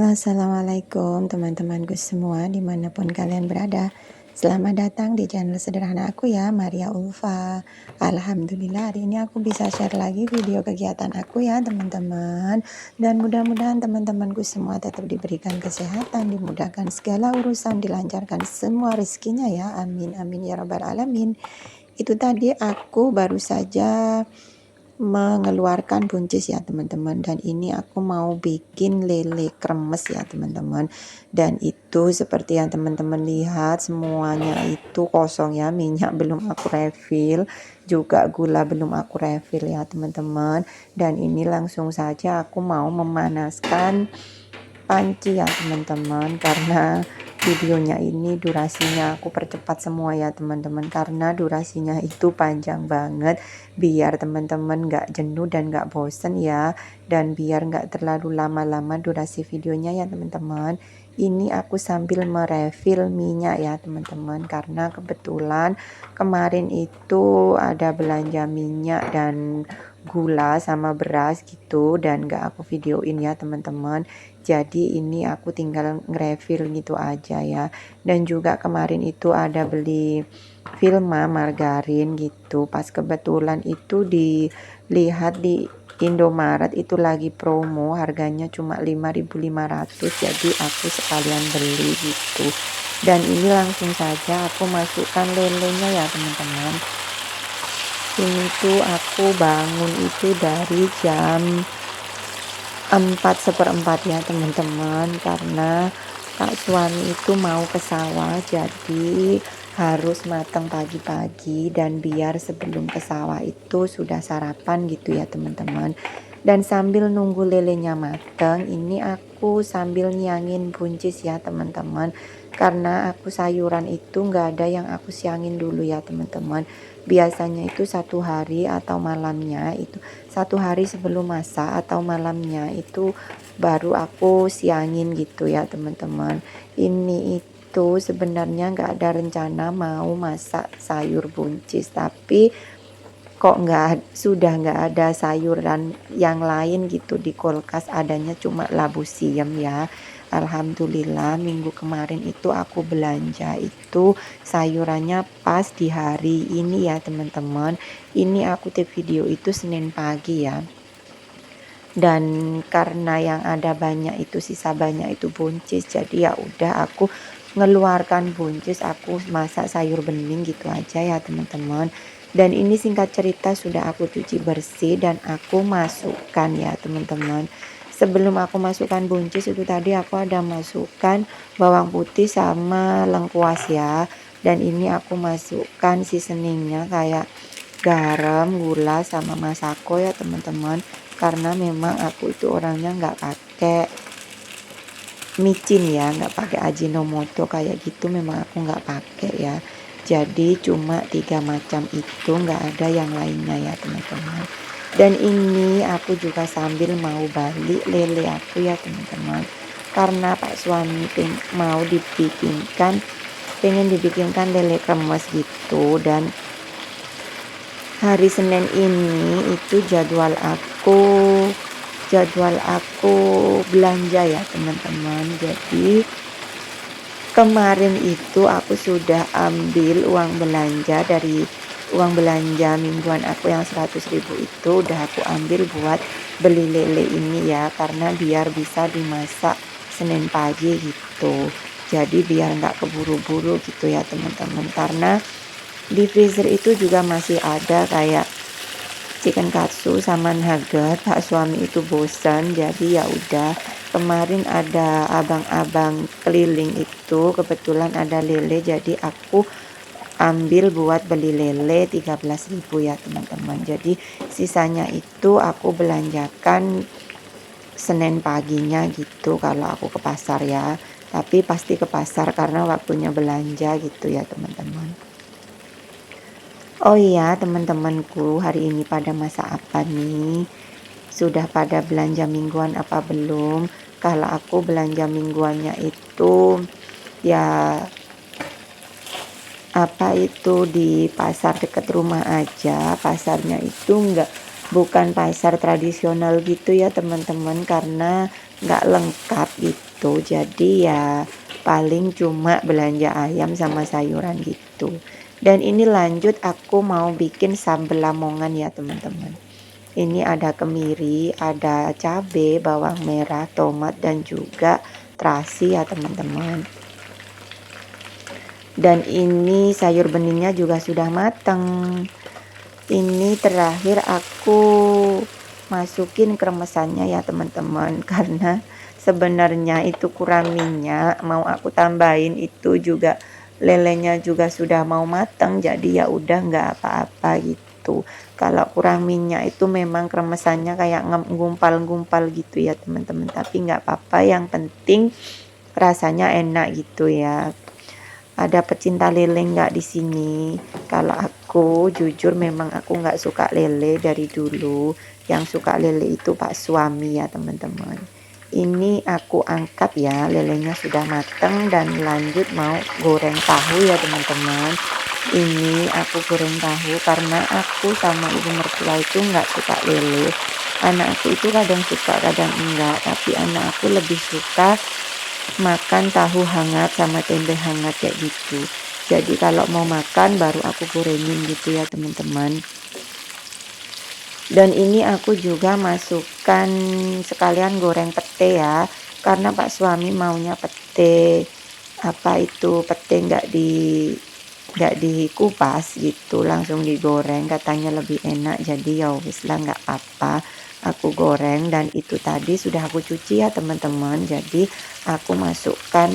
Assalamualaikum teman-temanku semua dimanapun kalian berada. Selamat datang di channel sederhana aku ya, Maria Ulfa. Alhamdulillah hari ini aku bisa share lagi video kegiatan aku ya teman-teman. Dan mudah-mudahan teman-temanku semua tetap diberikan kesehatan, dimudahkan segala urusan, dilancarkan semua rezekinya ya. Amin amin ya rabbal alamin. Itu tadi aku baru saja mengeluarkan buncis ya teman-teman, dan ini aku mau bikin lele kremes ya teman-teman. Dan itu seperti yang teman-teman lihat, semuanya itu kosong ya, minyak belum aku refill, juga gula belum aku refill ya teman-teman. Dan ini langsung saja aku mau memanaskan panci ya teman-teman, karena videonya ini durasinya aku percepat semua ya teman-teman, karena durasinya itu panjang banget biar teman-teman nggak jenuh dan nggak bosen ya, dan biar nggak terlalu lama-lama durasi videonya ya teman-teman. Ini aku sambil merefill minyak ya teman-teman, karena kebetulan kemarin itu ada belanja minyak dan gula sama beras gitu, dan gak aku videoin ya teman-teman. Jadi ini aku tinggal nge-refill gitu aja ya. Dan juga kemarin itu ada beli Vilma margarin gitu, pas kebetulan itu dilihat di Indomaret itu lagi promo, harganya cuma 5.500, jadi aku sekalian beli gitu. Dan ini langsung saja aku masukkan lelenya ya teman-teman. Ini tuh aku bangun itu dari jam 4:15 ya teman-teman, karena Kak suami itu mau ke sawah, jadi harus matang pagi-pagi, dan biar sebelum ke sawah itu sudah sarapan gitu ya teman-teman. Dan sambil nunggu lelenya matang, ini aku sambil nyangin buncis ya teman-teman, karena aku sayuran itu nggak ada yang aku siangin dulu ya teman-teman. Biasanya itu satu hari atau malamnya itu, satu hari sebelum masak atau malamnya itu baru aku siangin gitu ya teman-teman. Ini itu sebenarnya nggak ada rencana mau masak sayur buncis, tapi kok sudah nggak ada sayuran yang lain gitu di kulkas, adanya cuma labu siam ya. Alhamdulillah minggu kemarin itu aku belanja itu sayurannya pas di hari ini ya teman-teman. Ini aku take video itu Senin pagi ya, dan karena yang ada banyak itu, sisa banyak itu buncis, jadi ya udah aku ngeluarkan buncis, aku masak sayur bening gitu aja ya teman-teman. Dan ini singkat cerita sudah aku cuci bersih dan aku masukkan ya teman-teman. Sebelum aku masukkan buncis itu tadi aku ada masukkan bawang putih sama lengkuas ya. Dan ini aku masukkan seasoningnya kayak garam, gula sama masako ya teman-teman, karena memang aku itu orangnya nggak pakai micin ya, nggak pakai ajinomoto kayak gitu, memang aku nggak pakai ya. Jadi cuma 3 macam itu, nggak ada yang lainnya ya teman-teman. Dan ini aku juga sambil mau balik lele aku ya teman-teman, karena Pak suami mau pengen dibikinkan lele kremes gitu. Dan hari Senin ini itu jadwal aku belanja ya teman-teman. Jadi kemarin itu aku sudah ambil uang belanja, dari uang belanja mingguan aku yang 100.000 itu udah aku ambil buat beli lele ini ya, karena biar bisa dimasak Senin pagi gitu. Jadi biar nggak keburu-buru gitu ya teman-teman, karena di freezer itu juga masih ada kayak chicken katsu sama nugget. Pak suami itu bosan, jadi ya udah kemarin ada abang-abang keliling itu kebetulan ada lele, jadi aku ambil buat beli lele 13.000 ya teman-teman. Jadi sisanya itu aku belanjakan Senin paginya gitu kalau aku ke pasar ya, tapi pasti ke pasar karena waktunya belanja gitu ya teman-teman. Oh iya teman-temanku, hari ini pada masak apa nih? Sudah pada belanja mingguan apa belum? Kalau aku belanja mingguannya itu ya di pasar dekat rumah aja. Pasarnya itu bukan pasar tradisional gitu ya teman-teman, karena nggak lengkap gitu, jadi ya paling cuma belanja ayam sama sayuran gitu. Dan ini lanjut aku mau bikin sambal lamongan ya teman-teman. Ini ada kemiri, ada cabai, bawang merah, tomat, dan juga terasi ya teman-teman. Dan ini sayur beningnya juga sudah matang. Ini terakhir aku masukin kremesannya ya teman-teman, karena sebenarnya itu kurang minyak, mau aku tambahin itu juga lelenya juga sudah mau matang, jadi ya udah nggak apa-apa gitu. Kalau kurang minyak itu memang kremesannya kayak gumpal-gumpal gitu ya teman-teman, tapi nggak apa-apa, yang penting rasanya enak gitu ya. Ada pecinta lele nggak di sini? Kalau aku jujur memang aku nggak suka lele dari dulu. Yang suka lele itu pak suami ya teman-teman. Ini aku angkat ya, lelenya sudah matang dan lanjut mau goreng tahu ya teman-teman. Ini aku goreng tahu karena aku sama ibu mertua itu nggak suka lele. Anak aku itu kadang suka kadang enggak, tapi anak aku lebih suka makan tahu hangat sama tempe hangat kayak gitu. Jadi kalau mau makan baru aku gorengin gitu ya teman-teman. Dan ini aku juga masukkan sekalian goreng pete ya, karena pak suami maunya pete, apa itu, pete nggak dikupas gitu, langsung digoreng, katanya lebih enak. Jadi ya wis lah, nggak apa-apa, aku goreng. Dan itu tadi sudah aku cuci ya teman-teman, jadi aku masukkan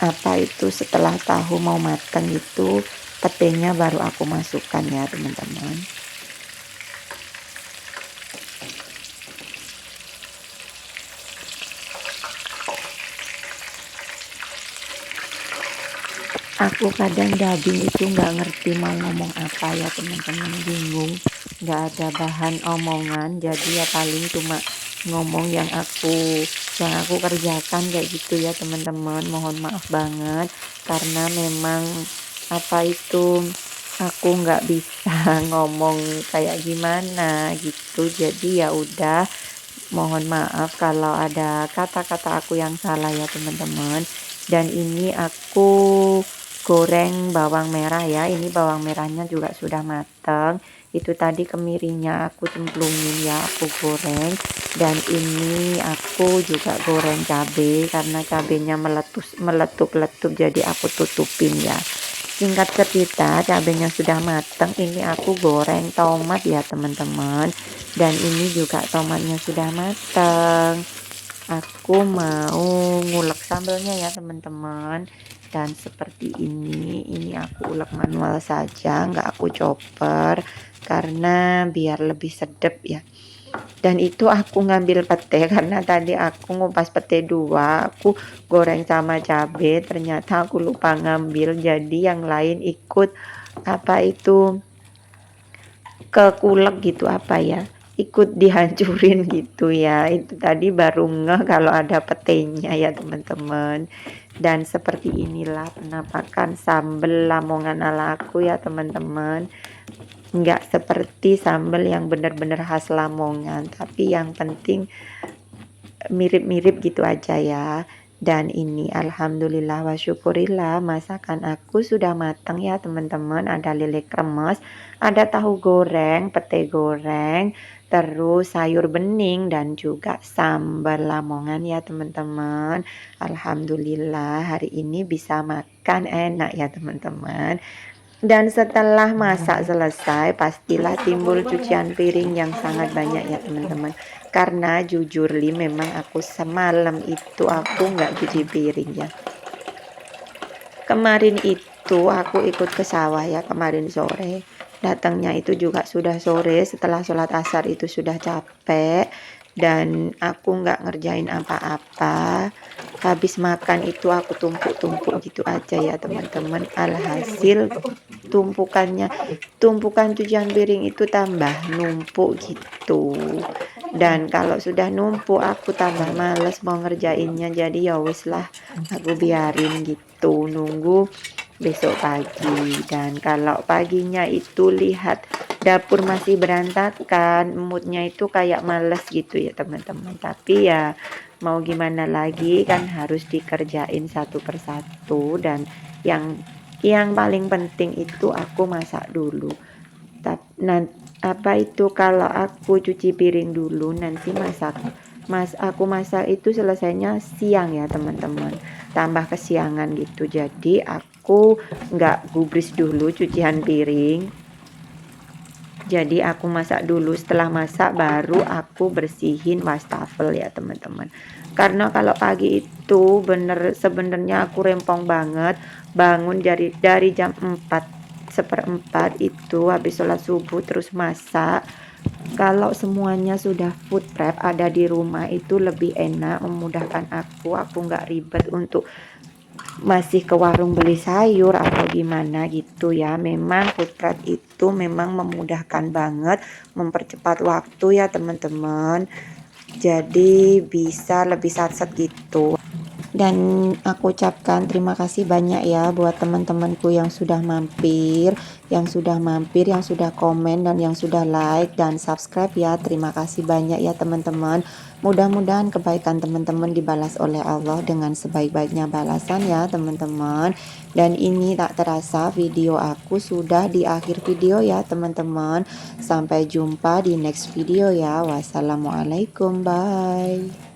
apa itu, setelah tahu mau matang itu petenya baru aku masukkan ya teman-teman. Aku kadang dubbing itu nggak ngerti mau ngomong apa ya teman-teman, bingung, nggak ada bahan omongan, jadi ya paling cuma ngomong yang aku kerjakan kayak gitu ya teman-teman. Mohon maaf banget karena memang apa itu, aku nggak bisa ngomong kayak gimana gitu, jadi ya udah, mohon maaf kalau ada kata-kata aku yang salah ya teman-teman. Dan ini aku goreng bawang merah ya, ini bawang merahnya juga sudah matang. Itu tadi kemirinya aku cemplungin ya, aku goreng. Dan ini aku juga goreng cabai karena cabenya meletup-letup, jadi aku tutupin ya. Singkat cerita, cabenya sudah matang, ini aku goreng tomat ya teman-teman. Dan ini juga tomatnya sudah matang. Aku mau ngulek sambelnya ya teman-teman. Dan seperti ini aku ulek manual saja, nggak aku chopper karena biar lebih sedap ya. Dan itu aku ngambil pete karena tadi aku ngupas pete 2, aku goreng sama cabai, ternyata aku lupa ngambil, jadi yang lain ikut apa itu, kekulek gitu, apa ya, ikut dihancurin gitu ya. Itu tadi baru ngeh kalau ada petenya ya teman-teman. Dan seperti inilah penampakan sambal lamongan ala aku ya teman-teman. Nggak seperti sambal yang benar-benar khas Lamongan, tapi yang penting mirip-mirip gitu aja ya. Dan ini alhamdulillah wa syukurillah, masakan aku sudah matang ya teman-teman. Ada lele kremes, ada tahu goreng, pete goreng, terus sayur bening, dan juga sambal lamongan ya teman-teman. Alhamdulillah hari ini bisa makan enak ya teman-teman. Dan setelah masak selesai, pastilah timbul cucian piring yang sangat banyak ya teman-teman. Karena jujur li, memang aku semalam itu aku nggak cuci piring ya. Kemarin itu aku ikut ke sawah ya, kemarin sore. Datangnya itu juga sudah sore, setelah sholat asar itu sudah capek. Dan aku nggak ngerjain apa-apa. Habis makan itu aku tumpuk-tumpuk gitu aja ya teman-teman. Alhasil tumpukan cucian piring itu tambah numpuk gitu. Dan kalau sudah numpuk aku tambah males mau ngerjainnya, jadi ya wis lah, aku biarin gitu, nunggu besok pagi. Dan kalau paginya itu lihat dapur masih berantakan, moodnya itu kayak males gitu ya teman-teman. Tapi ya mau gimana lagi, kan harus dikerjain satu persatu. Dan yang paling penting itu aku masak dulu. Apa itu, kalau aku cuci piring dulu, nanti aku masak itu selesainya siang ya teman-teman, tambah kesiangan gitu. Jadi aku nggak gubris dulu cucian piring, jadi aku masak dulu. Setelah masak baru aku bersihin wastafel ya teman-teman. Karena kalau pagi itu sebenarnya aku rempong banget, bangun dari jam 4:45 itu, habis sholat subuh terus masak. Kalau semuanya sudah food prep ada di rumah itu lebih enak, memudahkan aku nggak ribet untuk masih ke warung beli sayur atau gimana gitu ya. Memang food prep itu memang memudahkan banget, mempercepat waktu ya teman-teman, jadi bisa lebih satset gitu. Dan aku ucapkan terima kasih banyak ya buat teman-temanku yang sudah mampir, yang sudah komen, dan yang sudah like dan subscribe ya. Terima kasih banyak ya teman-teman. Mudah-mudahan kebaikan teman-teman dibalas oleh Allah dengan sebaik-baiknya balasan ya teman-teman. Dan ini tak terasa video aku sudah di akhir video ya teman-teman. Sampai jumpa di next video ya. Wassalamualaikum, bye.